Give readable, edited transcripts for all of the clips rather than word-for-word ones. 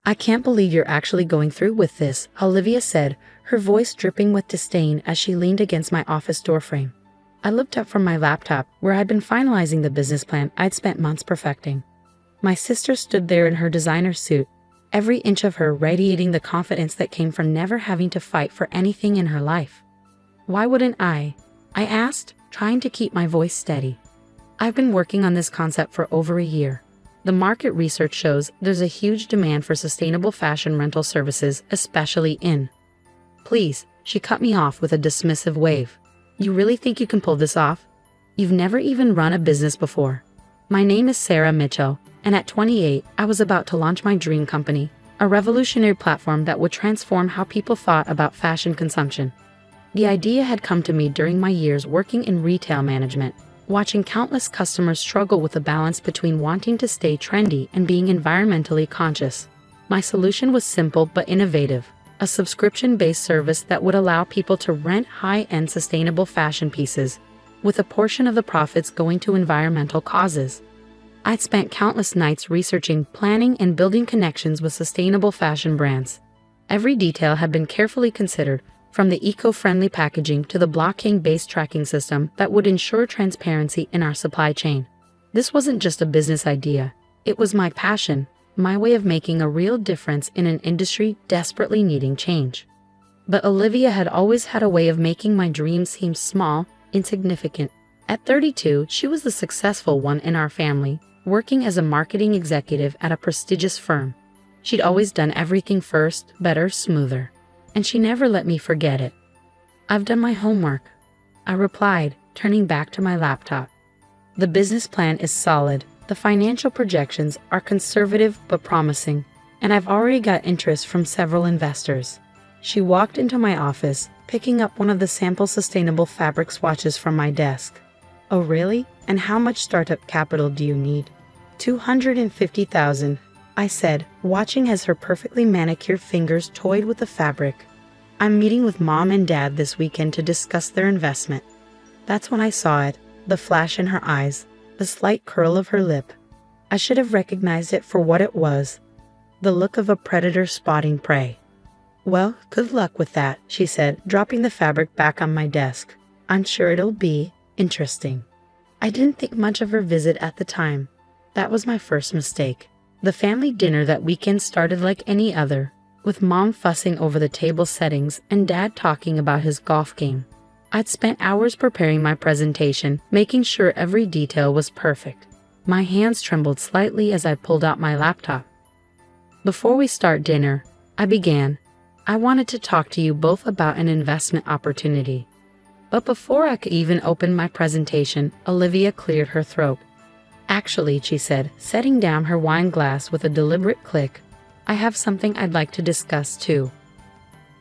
I can't believe you're actually going through with this, Olivia said, her voice dripping with disdain as she leaned against my office doorframe. I looked up from my laptop, where I'd been finalizing the business plan I'd spent months perfecting. My sister stood there in her designer suit, every inch of her radiating the confidence that came from never having to fight for anything in her life. Why wouldn't I asked, trying to keep my voice steady. I've been working on this concept for over a year. The market research shows there's a huge demand for sustainable fashion rental services, especially in. Please, she cut me off with a dismissive wave. You really think you can pull this off? You've never even run a business before. My name is Sarah Mitchell, and at 28, I was about to launch my dream company, a revolutionary platform that would transform how people thought about fashion consumption. The idea had come to me during my years working in retail management, watching countless customers struggle with the balance between wanting to stay trendy and being environmentally conscious. My solution was simple but innovative. A subscription-based service that would allow people to rent high-end sustainable fashion pieces, with a portion of the profits going to environmental causes. I'd spent countless nights researching, planning, and building connections with sustainable fashion brands. Every detail had been carefully considered, from the eco-friendly packaging to the blockchain-based tracking system that would ensure transparency in our supply chain. This wasn't just a business idea, it was my passion. My way of making a real difference in an industry desperately needing change. But Olivia had always had a way of making my dreams seem small, insignificant. At 32, she was the successful one in our family, working as a marketing executive at a prestigious firm. She'd always done everything first, better, smoother. And she never let me forget it. I've done my homework, I replied, turning back to my laptop. The business plan is solid. The financial projections are conservative but promising, and I've already got interest from several investors. She walked into my office, picking up one of the sample sustainable fabric swatches from my desk. Oh really? And how much startup capital do you need? $250,000, I said, watching as her perfectly manicured fingers toyed with the fabric. I'm meeting with Mom and Dad this weekend to discuss their investment. That's when I saw it, the flash in her eyes, the slight curl of her lip. I should have recognized it for what it was. The look of a predator spotting prey. Well, good luck with that, she said, dropping the fabric back on my desk. I'm sure it'll be interesting. I didn't think much of her visit at the time. That was my first mistake. The family dinner that weekend started like any other, with Mom fussing over the table settings and Dad talking about his golf game. I'd spent hours preparing my presentation, making sure every detail was perfect. My hands trembled slightly as I pulled out my laptop. Before we start dinner, I began. I wanted to talk to you both about an investment opportunity. But before I could even open my presentation, Olivia cleared her throat. Actually, she said, setting down her wine glass with a deliberate click, I have something I'd like to discuss too.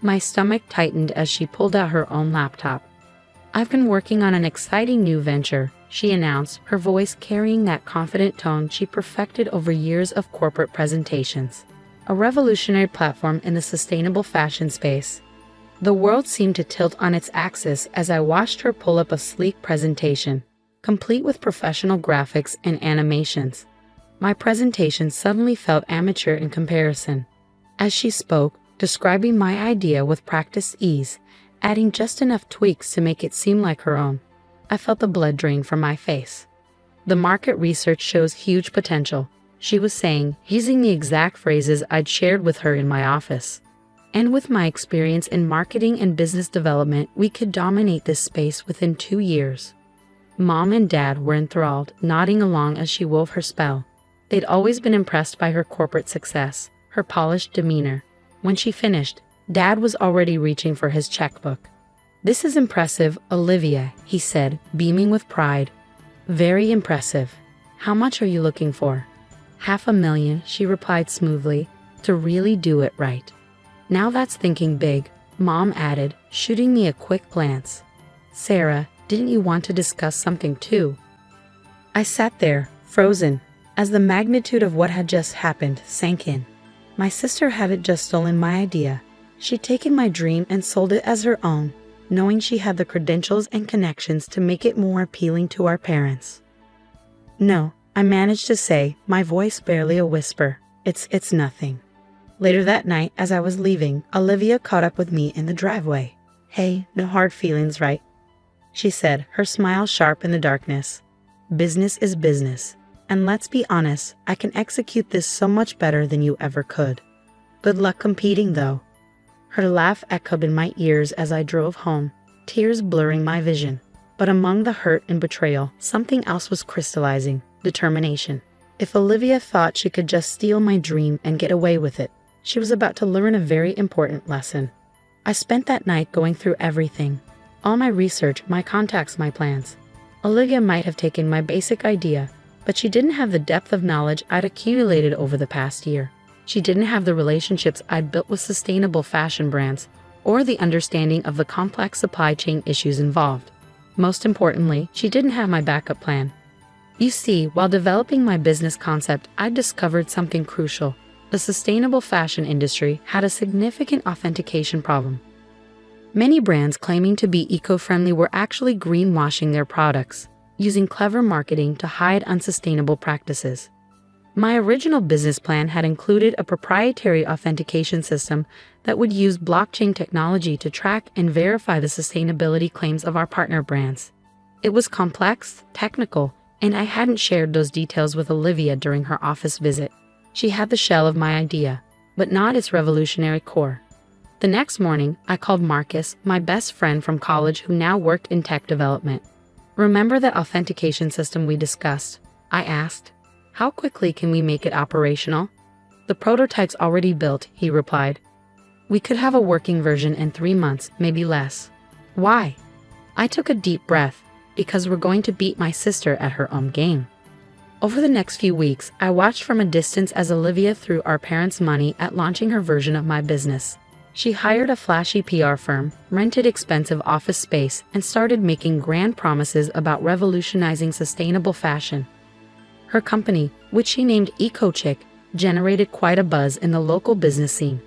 My stomach tightened as she pulled out her own laptop. I've been working on an exciting new venture, she announced, her voice carrying that confident tone she perfected over years of corporate presentations. A revolutionary platform in the sustainable fashion space. The world seemed to tilt on its axis as I watched her pull up a sleek presentation, complete with professional graphics and animations. My presentation suddenly felt amateur in comparison. As she spoke, describing my idea with practiced ease, adding just enough tweaks to make it seem like her own, I felt the blood drain from my face. The market research shows huge potential, she was saying, using the exact phrases I'd shared with her in my office. And with my experience in marketing and business development, we could dominate this space within 2 years. Mom and Dad were enthralled, nodding along as she wove her spell. They'd always been impressed by her corporate success, her polished demeanor. When she finished, Dad was already reaching for his checkbook. This is impressive, Olivia, he said, beaming with pride. Very impressive. How much are you looking for? $500,000, she replied smoothly, to really do it right. Now that's thinking big, Mom added, shooting me a quick glance. Sarah, didn't you want to discuss something too? I sat there, frozen, as the magnitude of what had just happened sank in. My sister hadn't just stolen my idea. She'd taken my dream and sold it as her own, knowing she had the credentials and connections to make it more appealing to our parents. No, I managed to say, my voice barely a whisper. It's nothing. Later that night, as I was leaving, Olivia caught up with me in the driveway. "Hey, no hard feelings, right?" she said, her smile sharp in the darkness. "Business is business. And let's be honest, I can execute this so much better than you ever could. Good luck competing, though." Her laugh echoed in my ears as I drove home, tears blurring my vision. But among the hurt and betrayal, something else was crystallizing: determination. If Olivia thought she could just steal my dream and get away with it, she was about to learn a very important lesson. I spent that night going through everything. All my research, my contacts, my plans. Olivia might have taken my basic idea, but she didn't have the depth of knowledge I'd accumulated over the past year. She didn't have the relationships I'd built with sustainable fashion brands, or the understanding of the complex supply chain issues involved. Most importantly, she didn't have my backup plan. You see, while developing my business concept, I discovered something crucial. The sustainable fashion industry had a significant authentication problem. Many brands claiming to be eco-friendly were actually greenwashing their products, using clever marketing to hide unsustainable practices. My original business plan had included a proprietary authentication system that would use blockchain technology to track and verify the sustainability claims of our partner brands. It was complex, technical, and I hadn't shared those details with Olivia during her office visit. She had the shell of my idea, but not its revolutionary core. The next morning, I called Marcus, my best friend from college who now worked in tech development. "Remember that authentication system we discussed?" I asked. "How quickly can we make it operational?" "The prototype's already built," he replied. "We could have a working version in 3 months, maybe less." "Why?" I took a deep breath. "Because we're going to beat my sister at her own game." Over the next few weeks, I watched from a distance as Olivia threw our parents' money at launching her version of my business. She hired a flashy PR firm, rented expensive office space, and started making grand promises about revolutionizing sustainable fashion. Her company, which she named EcoChick, generated quite a buzz in the local business scene.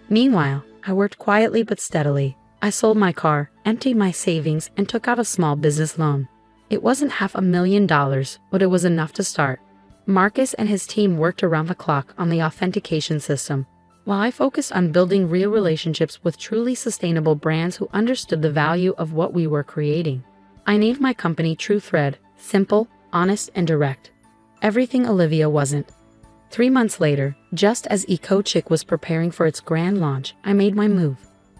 Meanwhile, I worked quietly but steadily. I sold my car, emptied my savings, and took out a small business loan. It wasn't $500,000, but it was enough to start. Marcus and his team worked around the clock on the authentication system, while I focused on building real relationships with truly sustainable brands who understood the value of what we were creating. I named my company TrueThread, simple, honest, and direct. Everything Olivia wasn't. 3 months later, just as EcoChick was preparing for its grand launch, I made my move.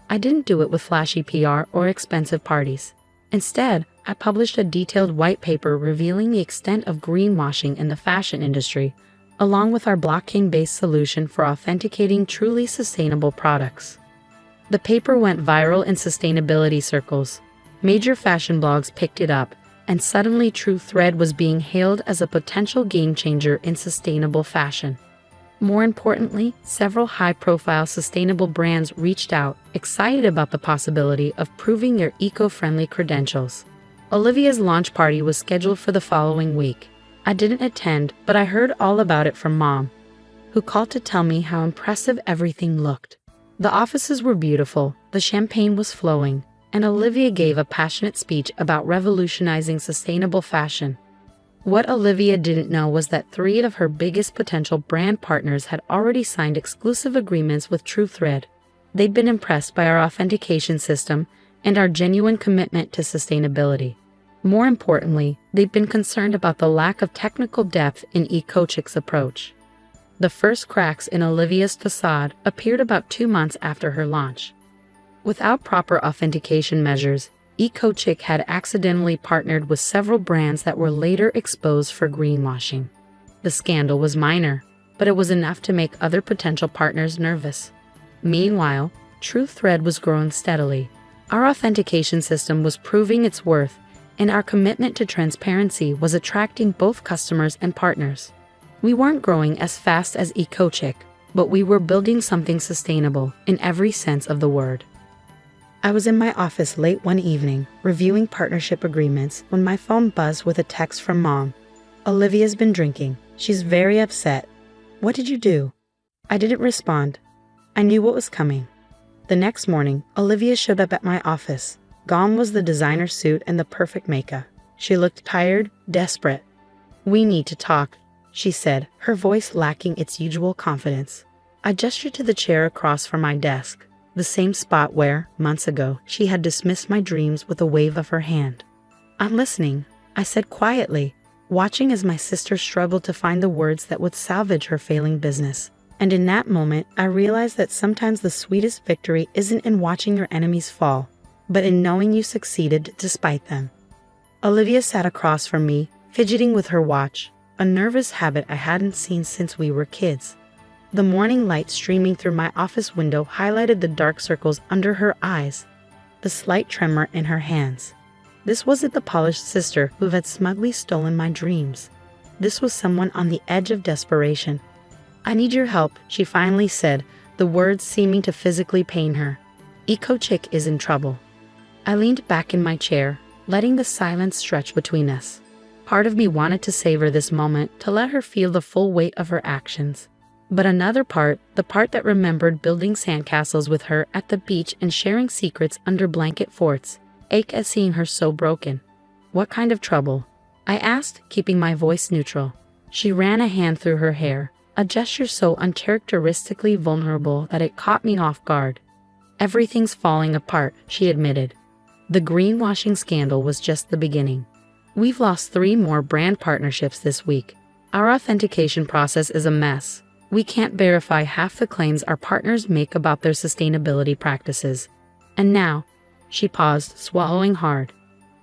I didn't do it with flashy PR or expensive parties. Instead, I published a detailed white paper revealing the extent of greenwashing in the fashion industry, along with our blockchain-based solution for authenticating truly sustainable products. The paper went viral in sustainability circles. Major fashion blogs picked it up, and suddenly TrueThread was being hailed as a potential game-changer in sustainable fashion. More importantly, several high-profile sustainable brands reached out, excited about the possibility of proving their eco-friendly credentials. Olivia's launch party was scheduled for the following week. I didn't attend, but I heard all about it from Mom, who called to tell me how impressive everything looked. The offices were beautiful, the champagne was flowing, and Olivia gave a passionate speech about revolutionizing sustainable fashion. What Olivia didn't know was that 3 of her biggest potential brand partners had already signed exclusive agreements with TrueThread. They'd been impressed by our authentication system and our genuine commitment to sustainability. More importantly, they'd been concerned about the lack of technical depth in EcoChick's approach. The first cracks in Olivia's facade appeared about 2 months after her launch. Without proper authentication measures, EcoChick had accidentally partnered with several brands that were later exposed for greenwashing. The scandal was minor, but it was enough to make other potential partners nervous. Meanwhile, TrueThread was growing steadily. Our authentication system was proving its worth, and our commitment to transparency was attracting both customers and partners. We weren't growing as fast as EcoChick, but we were building something sustainable in every sense of the word. I was in my office late one evening, reviewing partnership agreements, when my phone buzzed with a text from Mom. "Olivia's been drinking. She's very upset." "What did you do?" I didn't respond. I knew what was coming. The next morning, Olivia showed up at my office. Gone was the designer suit and the perfect makeup. She looked tired, desperate. "We need to talk," she said, her voice lacking its usual confidence. I gestured to the chair across from my desk, the same spot where, months ago, she had dismissed my dreams with a wave of her hand. "I'm listening," I said quietly, watching as my sister struggled to find the words that would salvage her failing business. And in that moment, I realized that sometimes the sweetest victory isn't in watching your enemies fall, but in knowing you succeeded despite them. Olivia sat across from me, fidgeting with her watch, a nervous habit I hadn't seen since we were kids. The morning light streaming through my office window highlighted the dark circles under her eyes, the slight tremor in her hands. This wasn't the polished sister who had smugly stolen my dreams. This was someone on the edge of desperation. "I need your help," she finally said, the words seeming to physically pain her. "Eco-Chick is in trouble." I leaned back in my chair, letting the silence stretch between us. Part of me wanted to savor this moment, to let her feel the full weight of her actions. But another part, the part that remembered building sandcastles with her at the beach and sharing secrets under blanket forts, ached at seeing her so broken. "What kind of trouble?" I asked, keeping my voice neutral. She ran a hand through her hair, a gesture so uncharacteristically vulnerable that it caught me off guard. "Everything's falling apart," she admitted. "The greenwashing scandal was just the beginning. We've lost 3 more brand partnerships this week. Our authentication process is a mess. We can't verify half the claims our partners make about their sustainability practices. And now," she paused, swallowing hard.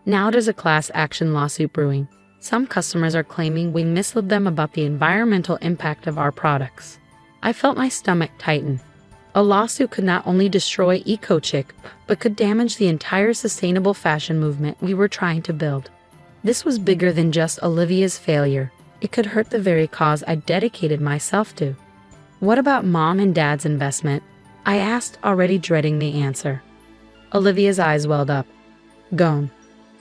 "Now there's a class action lawsuit brewing. Some customers are claiming we misled them about the environmental impact of our products." I felt my stomach tighten. A lawsuit could not only destroy Eco-Chick, but could damage the entire sustainable fashion movement we were trying to build. This was bigger than just Olivia's failure. It could hurt the very cause I dedicated myself to. "What about Mom and Dad's investment?" I asked, already dreading the answer. Olivia's eyes welled up. "Gone.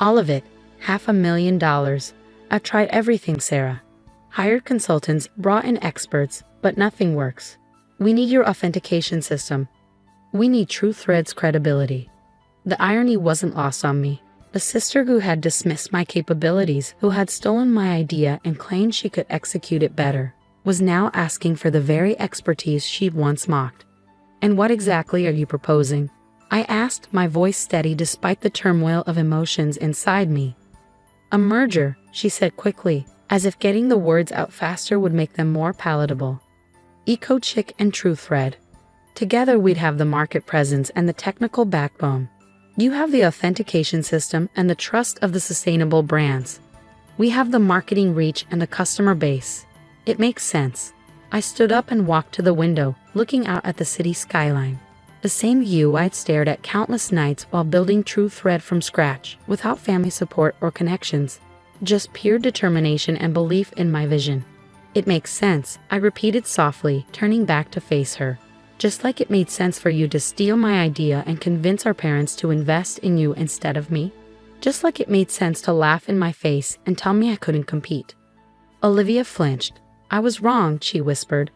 All of it. $500,000. I've tried everything, Sarah. Hired consultants, brought in experts, but nothing works. We need your authentication system. We need TrueThread's credibility." The irony wasn't lost on me. The sister who had dismissed my capabilities, who had stolen my idea and claimed she could execute it better, was now asking for the very expertise she'd once mocked. "And what exactly are you proposing?" I asked, my voice steady despite the turmoil of emotions inside me. "A merger," she said quickly, as if getting the words out faster would make them more palatable. "Eco-Chick and TrueThread. Together we'd have the market presence and the technical backbone. You have the authentication system and the trust of the sustainable brands. We have the marketing reach and the customer base. It makes sense." I stood up and walked to the window, looking out at the city skyline. The same view I'd stared at countless nights while building TrueThread from scratch, without family support or connections. Just pure determination and belief in my vision. "It makes sense," I repeated softly, turning back to face her. "Just like it made sense for you to steal my idea and convince our parents to invest in you instead of me. Just like it made sense to laugh in my face and tell me I couldn't compete." Olivia flinched. "I was wrong," she whispered.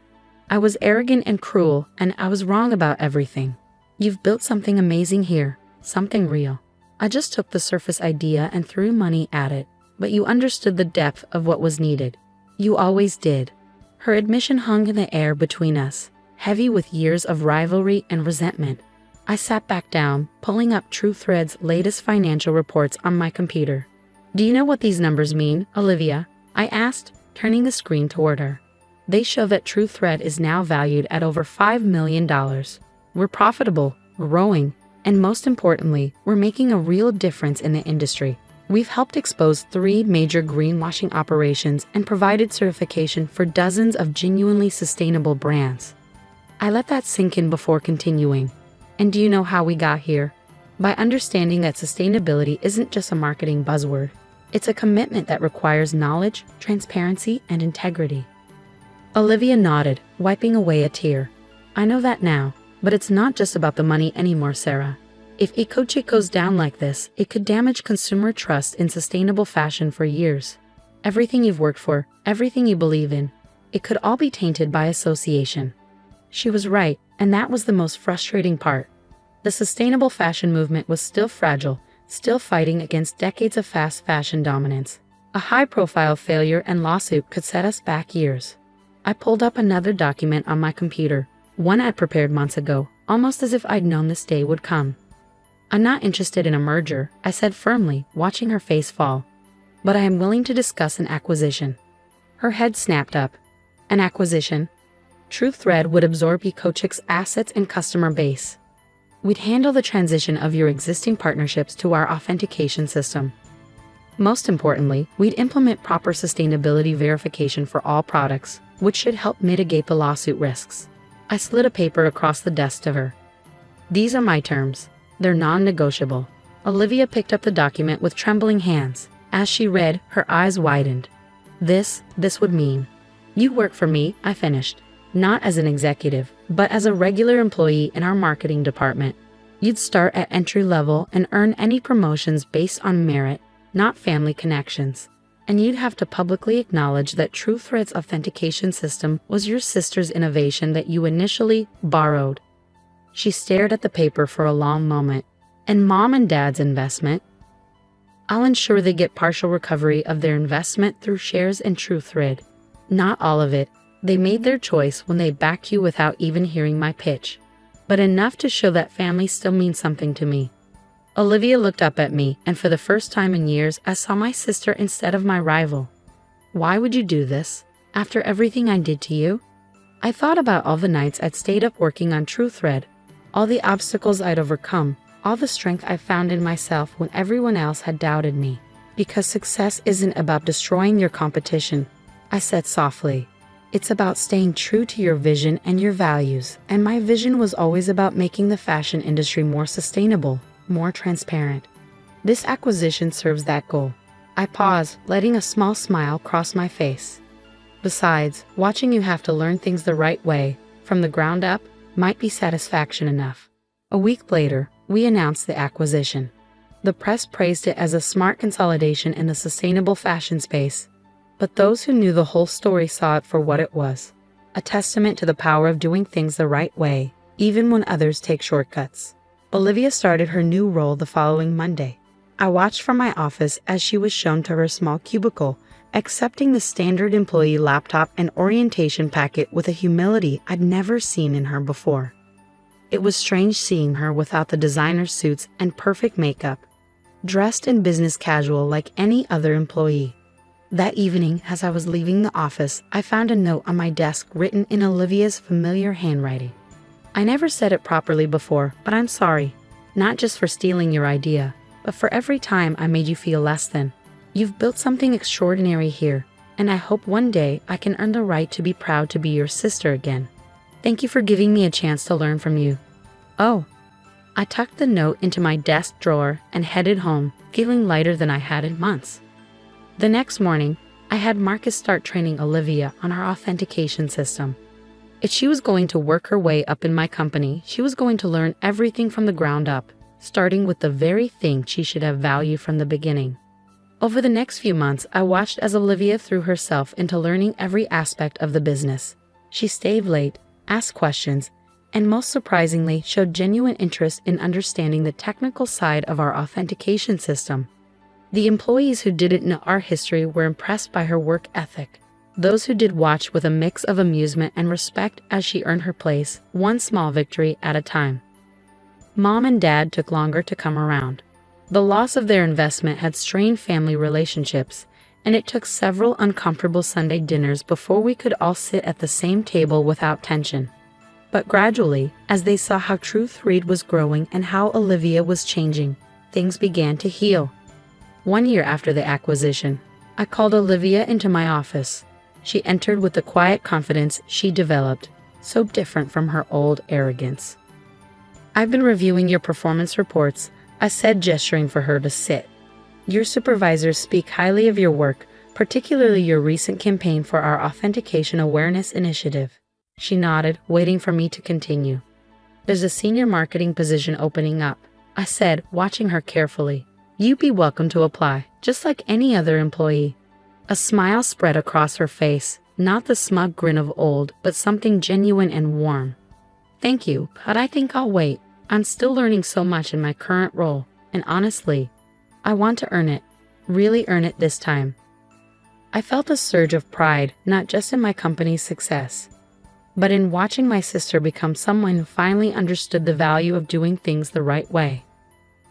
"I was arrogant and cruel, and I was wrong about everything. You've built something amazing here, something real. I just took the surface idea and threw money at it, but you understood the depth of what was needed. You always did." Her admission hung in the air between us, heavy with years of rivalry and resentment. I sat back down, pulling up TrueThread's latest financial reports on my computer. "Do you know what these numbers mean, Olivia?" I asked, turning the screen toward her. "They show that TrueThread is now valued at over $5 million. We're profitable, growing, and most importantly, we're making a real difference in the industry. We've helped expose 3 major greenwashing operations and provided certification for dozens of genuinely sustainable brands." I let that sink in before continuing. "And do you know how we got here? By understanding that sustainability isn't just a marketing buzzword. It's a commitment that requires knowledge, transparency, and integrity." Olivia nodded, wiping away a tear. "I know that now, but it's not just about the money anymore, Sarah. If Eco-Chick goes down like this, it could damage consumer trust in sustainable fashion for years. Everything you've worked for, everything you believe in, it could all be tainted by association." She was right, and that was the most frustrating part. The sustainable fashion movement was still fragile, still fighting against decades of fast fashion dominance. A high-profile failure and lawsuit could set us back years. I pulled up another document on my computer, one I'd prepared months ago, almost as if I'd known this day would come. "I'm not interested in a merger," I said firmly, watching her face fall. "But I am willing to discuss an acquisition." Her head snapped up. "An acquisition?" TruthThread would absorb Ecochic's assets and customer base. We'd handle the transition of your existing partnerships to our authentication system. Most importantly, we'd implement proper sustainability verification for all products, which should help mitigate the lawsuit risks. I slid a paper across the desk to her. "These are my terms. They're non-negotiable." Olivia picked up the document with trembling hands. As she read, her eyes widened. This would mean. "You work for me," I finished. "Not as an executive, but as a regular employee in our marketing department. You'd start at entry level and earn any promotions based on merit, not family connections. And you'd have to publicly acknowledge that TruthThread's authentication system was your sister's innovation that you initially borrowed." She stared at the paper for a long moment. "And Mom and Dad's investment?" "I'll ensure they get partial recovery of their investment through shares in TruthThread. Not all of it. They made their choice when they backed you without even hearing my pitch. But enough to show that family still means something to me." Olivia looked up at me, and for the first time in years, I saw my sister instead of my rival. "Why would you do this? After everything I did to you?" I thought about all the nights I'd stayed up working on TruthThread, all the obstacles I'd overcome, all the strength I found in myself when everyone else had doubted me. "Because success isn't about destroying your competition," I said softly. "It's about staying true to your vision and your values, and my vision was always about making the fashion industry more sustainable, more transparent. This acquisition serves that goal." I paused, letting a small smile cross my face. "Besides, watching you have to learn things the right way, from the ground up, might be satisfaction enough." A week later, we announced the acquisition. The press praised it as a smart consolidation in the sustainable fashion space. But those who knew the whole story saw it for what it was, a testament to the power of doing things the right way, even when others take shortcuts. Olivia started her new role the following Monday. I watched from my office as she was shown to her small cubicle, accepting the standard employee laptop and orientation packet with a humility I'd never seen in her before. It was strange seeing her without the designer suits and perfect makeup, dressed in business casual like any other employee. That evening, as I was leaving the office, I found a note on my desk written in Olivia's familiar handwriting. "I never said it properly before, but I'm sorry. Not just for stealing your idea, but for every time I made you feel less than. You've built something extraordinary here, and I hope one day I can earn the right to be proud to be your sister again. Thank you for giving me a chance to learn from you." Oh. I tucked the note into my desk drawer and headed home, feeling lighter than I had in months. The next morning, I had Marcus start training Olivia on our authentication system. If she was going to work her way up in my company, she was going to learn everything from the ground up, starting with the very thing she should have valued from the beginning. Over the next few months, I watched as Olivia threw herself into learning every aspect of the business. She stayed late, asked questions, and most surprisingly, showed genuine interest in understanding the technical side of our authentication system. The employees who didn't know our history were impressed by her work ethic. Those who did watched with a mix of amusement and respect as she earned her place, one small victory at a time. Mom and Dad took longer to come around. The loss of their investment had strained family relationships, and it took several uncomfortable Sunday dinners before we could all sit at the same table without tension. But gradually, as they saw how TruthThread was growing and how Olivia was changing, things began to heal. 1 year after the acquisition, I called Olivia into my office. She entered with the quiet confidence she developed, so different from her old arrogance. "I've been reviewing your performance reports," I said, gesturing for her to sit. "Your supervisors speak highly of your work, particularly your recent campaign for our Authentication Awareness Initiative." She nodded, waiting for me to continue. "There's a senior marketing position opening up," I said, watching her carefully. "You'd be welcome to apply, just like any other employee." A smile spread across her face, not the smug grin of old, but something genuine and warm. "Thank you, but I think I'll wait. I'm still learning so much in my current role, and honestly, I want to earn it, really earn it this time." I felt a surge of pride, not just in my company's success, but in watching my sister become someone who finally understood the value of doing things the right way.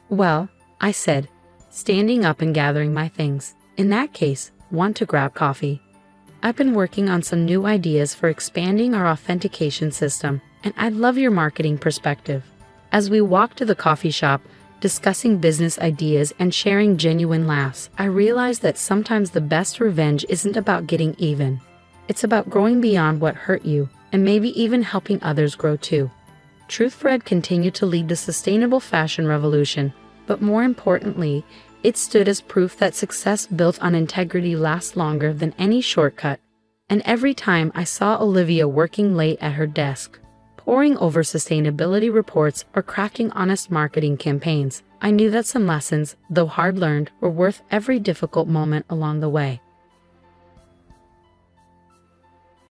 "Well," I said, standing up and gathering my things, "in that case, want to grab coffee? I've been working on some new ideas for expanding our authentication system, and I'd love your marketing perspective." As we walked to the coffee shop, discussing business ideas and sharing genuine laughs, I realized that sometimes the best revenge isn't about getting even. It's about growing beyond what hurt you, and maybe even helping others grow too. TruthThread continued to lead the sustainable fashion revolution, but more importantly, it stood as proof that success built on integrity lasts longer than any shortcut. And every time I saw Olivia working late at her desk, poring over sustainability reports or crafting honest marketing campaigns, I knew that some lessons, though hard-learned, were worth every difficult moment along the way.